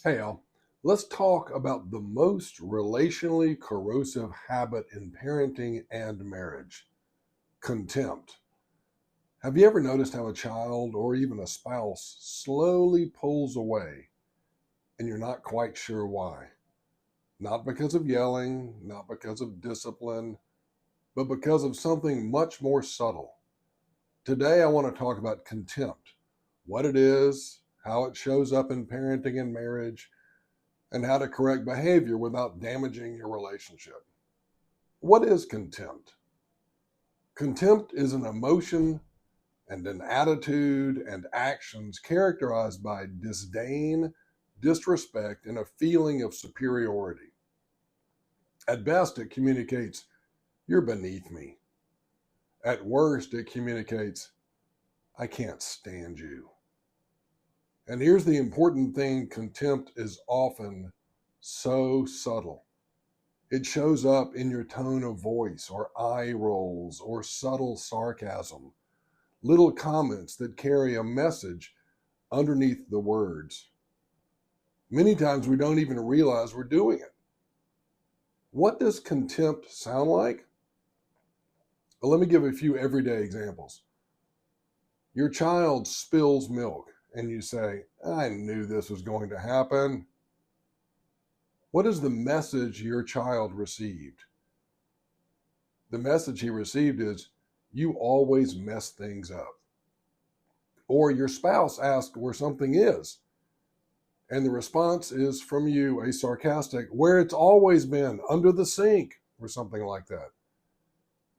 Hey, Al, let's talk about the most relationally corrosive habit in parenting and marriage: contempt. Have you ever noticed how a child or even a spouse slowly pulls away and you're not quite sure why? Not because of yelling, not because of discipline, but because of something much more subtle. Today, I want to talk about contempt: what it is, how it shows up in parenting and marriage, and how to correct behavior without damaging your relationship. What is contempt? Contempt is an emotion and an attitude and actions characterized by disdain, disrespect, and a feeling of superiority. At best, it communicates, "You're beneath me." At worst, it communicates, "I can't stand you." And here's the important thing: contempt is often so subtle. It shows up in your tone of voice, or eye rolls, or subtle sarcasm, little comments that carry a message underneath the words. Many times we don't even realize we're doing it. What does contempt sound like? Well, let me give a few everyday examples. Your child spills milk, and you say, "I knew this was going to happen." What is the message your child received? The message he received is, "You always mess things up." Or your spouse asks where something is, and the response is from you a sarcastic, "Where it's always been, under the sink," or something like that.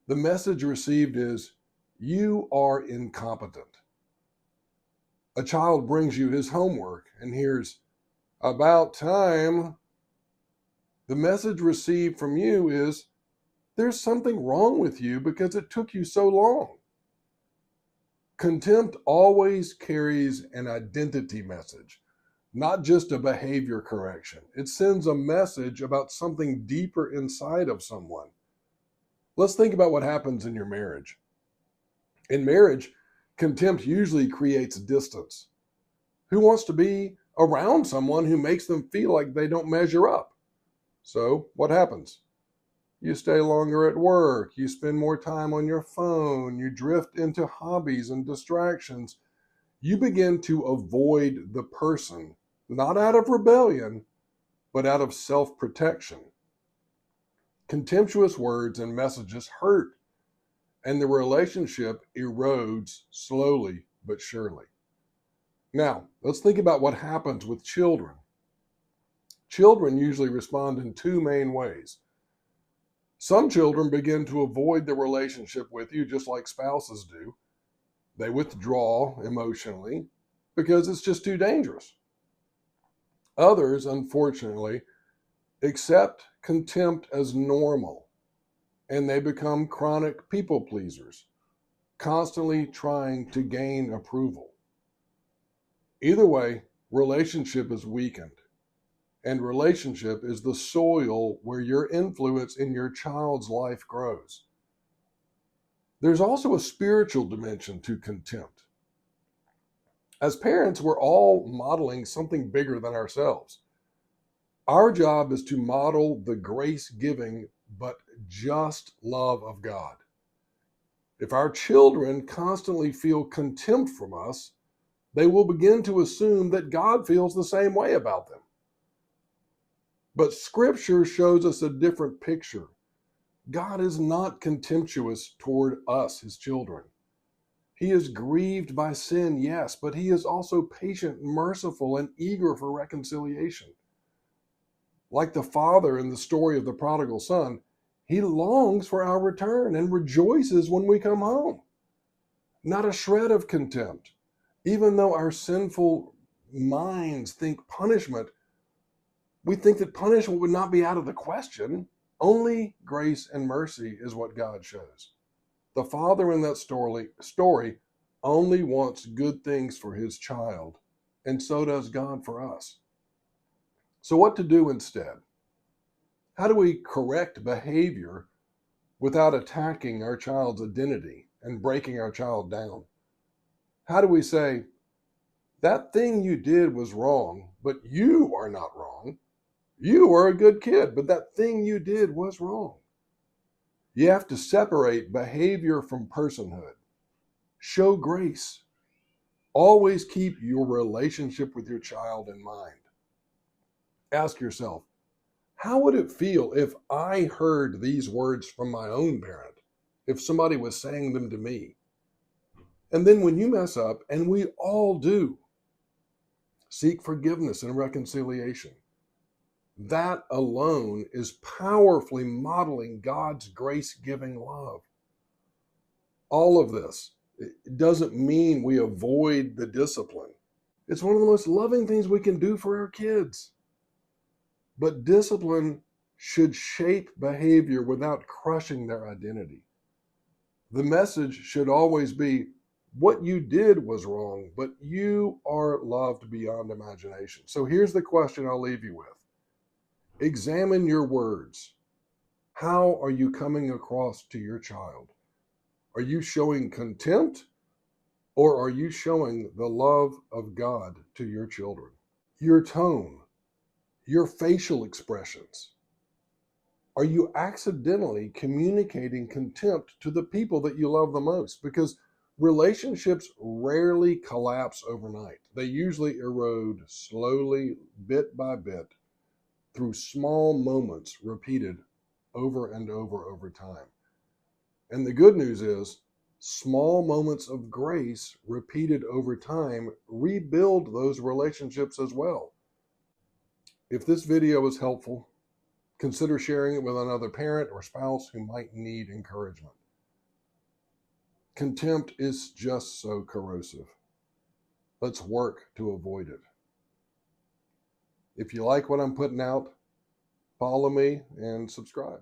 The message received is, "You are incompetent." A child brings you his homework and hears, "About time." The message received from you is, "There's something wrong with you because it took you so long." Contempt always carries an identity message, not just a behavior correction. It sends a message about something deeper inside of someone. Let's think about what happens in your marriage. In marriage, contempt usually creates distance. Who wants to be around someone who makes them feel like they don't measure up? So what happens? You stay longer at work, you spend more time on your phone, you drift into hobbies and distractions. You begin to avoid the person, not out of rebellion, but out of self-protection. Contemptuous words and messages hurt, and the relationship erodes slowly but surely. Now, let's think about what happens with children. Children usually respond in two main ways. Some children begin to avoid the relationship with you just like spouses do. They withdraw emotionally because it's just too dangerous. Others, unfortunately, accept contempt as normal, and they become chronic people pleasers, constantly trying to gain approval. Either way, relationship is weakened, and relationship is the soil where your influence in your child's life grows. There's also a spiritual dimension to contempt. As parents, we're all modeling something bigger than ourselves. Our job is to model the grace-giving but just love of God. If our children constantly feel contempt from us, they will begin to assume that God feels the same way about them. But Scripture shows us a different picture. God is not contemptuous toward us, his children. He is grieved by sin, yes, but he is also patient, merciful, and eager for reconciliation. Like the father in the story of the prodigal son, he longs for our return and rejoices when we come home. Not a shred of contempt. Even though our sinful minds think punishment, we think that punishment would not be out of the question. Only grace and mercy is what God shows. The father in that story only wants good things for his child, and so does God for us. So what to do instead? How do we correct behavior without attacking our child's identity and breaking our child down? How do we say, That thing you did was wrong, but you are not wrong. You are a good kid, but that thing you did was wrong. You have to separate behavior from personhood. Show grace. Always keep your relationship with your child in mind. Ask yourself, how would it feel if I heard these words from my own parent? If somebody was saying them to me? And then when you mess up, and we all do, seek forgiveness and reconciliation. That alone is powerfully modeling God's grace-giving love. All of this, it doesn't mean we avoid the discipline. It's one of the most loving things we can do for our kids. But discipline should shape behavior without crushing their identity. The message should always be, what you did was wrong, but you are loved beyond imagination. So here's the question I'll leave you with. Examine your words. How are you coming across to your child? Are you showing contempt, or are you showing the love of God to your children? Your tone, your facial expressions. Are you accidentally communicating contempt to the people that you love the most? Because relationships rarely collapse overnight. They usually erode slowly, bit by bit, through small moments repeated over and over time. And the good news is, small moments of grace repeated over time rebuild those relationships as well. If this video was helpful, consider sharing it with another parent or spouse who might need encouragement. Contempt is just so corrosive. Let's work to avoid it. If you like what I'm putting out, follow me and subscribe.